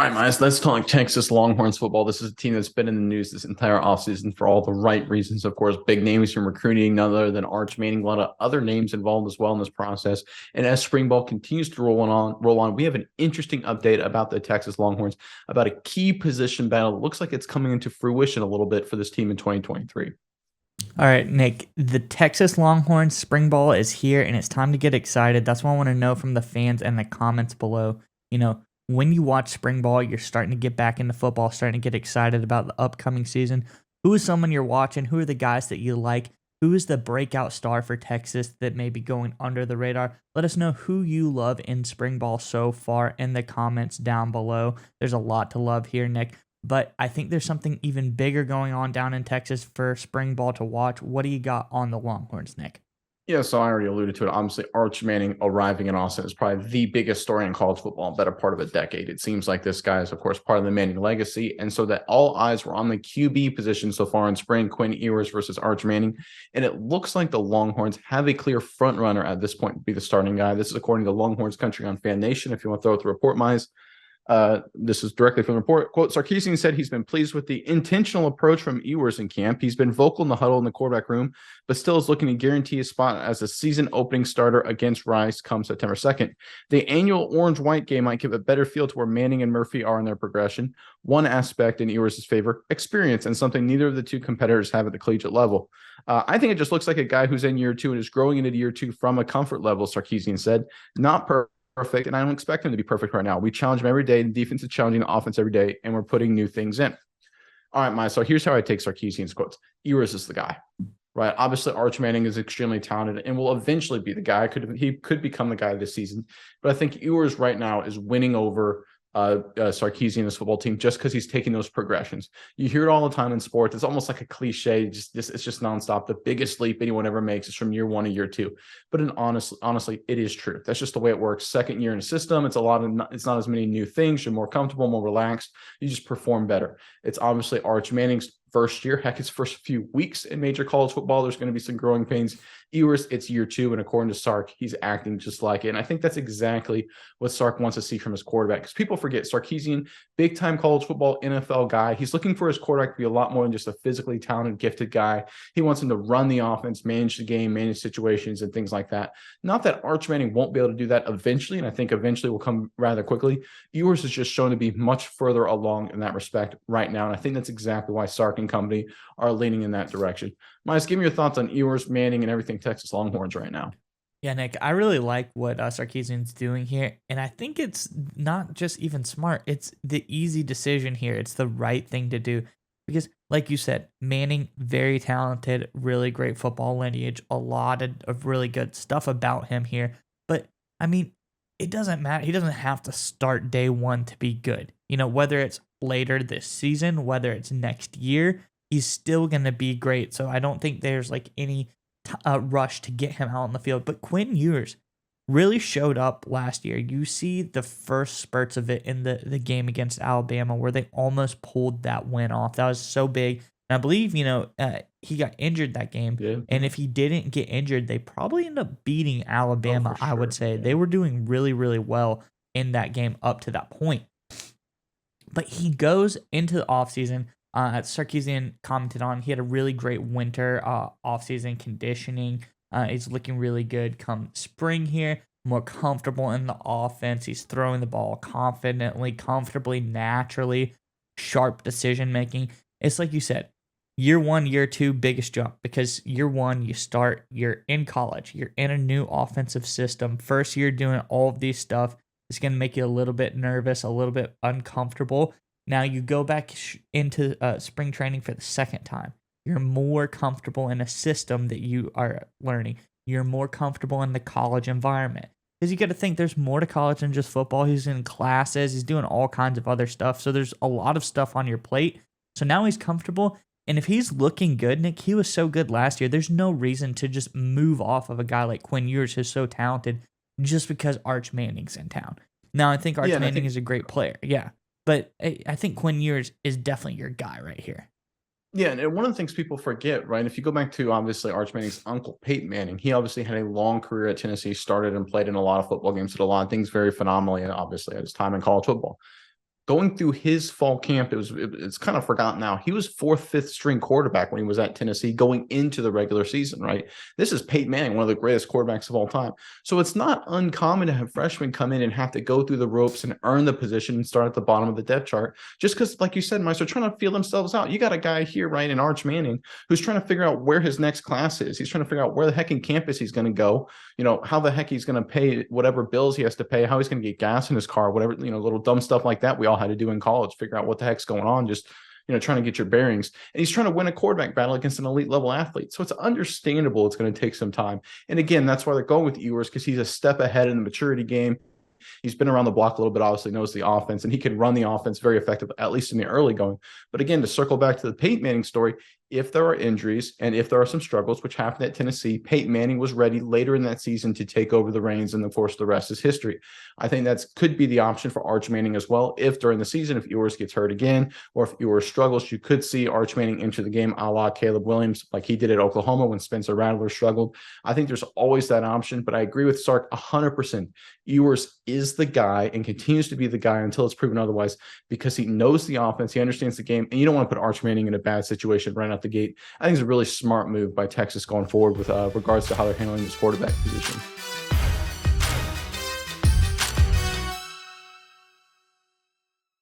right, Miles, let's talk Texas Longhorns football. This is a team that's been in the news this entire offseason for all the right reasons. Of course, big names from recruiting, none other than Arch Manning, a lot of other names involved as well in this process. And as spring ball continues to roll on, we have an interesting update about the Texas Longhorns, about a key position battle. It looks like it's coming into fruition a little bit for this team in 2023. All right, Nick, the Texas Longhorns spring ball is here and it's time to get excited. That's what I want to know from the fans and the comments below. When you watch spring ball, you're starting to get back into football, starting to get excited about the upcoming season. Who is someone you're watching? Who are the guys that you like? Who is the breakout star for Texas that may be going under the radar? Let us know who you love in spring ball so far in the comments down below. There's a lot to love here, Nick. But I think there's something even bigger going on down in Texas for spring ball to watch. What do you got on the Longhorns, Nick? Yeah, so I already alluded to it. Obviously, Arch Manning arriving in Austin is probably the biggest story in college football in better part of a decade. It seems like this guy is, of course, part of the Manning legacy. And so that all eyes were on the QB position so far in spring, Quinn Ewers versus Arch Manning. And it looks like the Longhorns have a clear front runner at this point to be the starting guy. This is according to Longhorns Country on Fan Nation, if you want to throw out the report, Mize. This is directly from the report. Quote, Sarkisian said he's been pleased with the intentional approach from Ewers in camp. He's been vocal in the huddle in the quarterback room, but still is looking to guarantee a spot as a season opening starter against Rice come September 2nd. The annual orange-white game might give a better feel to where Manning and Murphy are in their progression. One aspect in Ewers' favor, experience, and something neither of the two competitors have at the collegiate level. I think it just looks like a guy who's in year two and is growing into year two from a comfort level, Sarkisian said. Not perfect, and I don't expect him to be perfect right now. We challenge him every day. The defense is challenging the offense every day, and we're putting new things in. All right, Maya. So here's how I take Sarkisian's quotes. Ewers is the guy, right? Obviously, Arch Manning is extremely talented and will eventually be the guy. He could become the guy this season, but I think Ewers right now is winning over Sarkisian, this football team, just because he's taking those progressions. You hear it all the time in sports. It's almost like a cliche. It's just nonstop. The biggest leap anyone ever makes is from year one to year two. But honestly, it is true. That's just the way it works. Second year in a system, it's not as many new things. You're more comfortable, more relaxed. You just perform better. It's obviously Arch Manning's first year, heck, his first few weeks in major college football. There's going to be some growing pains. Ewers, it's year two, and according to Sark, he's acting just like it. And I think that's exactly what Sark wants to see from his quarterback. Because people forget Sarkisian, big-time college football, NFL guy. He's looking for his quarterback to be a lot more than just a physically talented, gifted guy. He wants him to run the offense, manage the game, manage situations, and things like that. Not that Arch Manning won't be able to do that eventually, and I think eventually will come rather quickly. Ewers is just shown to be much further along in that respect right now, and I think that's exactly why Sark and company are leaning in that direction. Miles, give me your thoughts on Ewers, Manning, and everything Texas Longhorns right now. Yeah, Nick, I really like what Sarkisian's doing here, and I think it's not just even smart. It's the easy decision here. It's the right thing to do because, like you said, Manning, very talented, really great football lineage, a lot of really good stuff about him here. But, I mean, it doesn't matter. He doesn't have to start day one to be good. Whether it's later this season, whether it's next year, he's still going to be great. So I don't think there's like any rush to get him out on the field. But Quinn Ewers really showed up last year. You see the first spurts of it in the game against Alabama where they almost pulled that win off. That was so big. And I believe, he got injured that game. Yeah. And if he didn't get injured, they probably end up beating Alabama, Sure. I would say. Yeah. They were doing really, really well in that game up to that point. But he goes into the offseason. Sarkisian commented on he had a really great winter offseason conditioning. He's looking really good come spring here, more comfortable in the offense. He's throwing the ball confidently, comfortably, naturally, sharp decision making. It's like you said, year one, year two, biggest jump because year one, you're in college, you're in a new offensive system. First year doing all of these stuff is going to make you a little bit nervous, a little bit uncomfortable. Now you go back into spring training for the second time. You're more comfortable in a system that you are learning. You're more comfortable in the college environment. Because you got to think there's more to college than just football. He's in classes. He's doing all kinds of other stuff. So there's a lot of stuff on your plate. So now he's comfortable. And if he's looking good, Nick, he was so good last year. There's no reason to just move off of a guy like Quinn Ewers who's so talented just because Arch Manning's in town. Now, I think Arch Manning is a great player. Yeah. But I think Quinn Ewers is definitely your guy right here. Yeah, and one of the things people forget, right? If you go back to obviously Arch Manning's uncle, Peyton Manning, he obviously had a long career at Tennessee, started and played in a lot of football games, did a lot of things very phenomenally, obviously, at his time in college football. going through his fall camp, it's kind of forgotten now. He was fourth, fifth string quarterback when he was at Tennessee going into the regular season, right? This is Peyton Manning, one of the greatest quarterbacks of all time. So it's not uncommon to have freshmen come in and have to go through the ropes and earn the position and start at the bottom of the depth chart just because, like you said, Meister, trying to feel themselves out. You got a guy here, right, in Arch Manning, who's trying to figure out where his next class is. He's trying to figure out where the heck in campus he's going to go, how the heck he's going to pay whatever bills he has to pay, how he's going to get gas in his car, whatever, little dumb stuff like that we all had to do in college, figure out what the heck's going on, just trying to get your bearings. And he's trying to win a quarterback battle against an elite level athlete. So it's understandable it's going to take some time. And again, that's why they're going with Ewers, because he's a step ahead in the maturity game. He's been around the block a little bit, obviously knows the offense, and he can run the offense very effectively, at least in the early going. But again, to circle back to the Peyton Manning story, if there are injuries and if there are some struggles, which happened at Tennessee, Peyton Manning was ready later in that season to take over the reins, and of course, the rest is history. I think that could be the option for Arch Manning as well. If during the season, if Ewers gets hurt again, or if Ewers struggles, you could see Arch Manning enter the game a la Caleb Williams, like he did at Oklahoma when Spencer Rattler struggled. I think there's always that option, but I agree with Sark 100%. Ewers is the guy and continues to be the guy until it's proven otherwise, because he knows the offense, he understands the game, and you don't want to put Arch Manning in a bad situation right out the gate. I think it's a really smart move by Texas going forward with regards to how they're handling this quarterback position.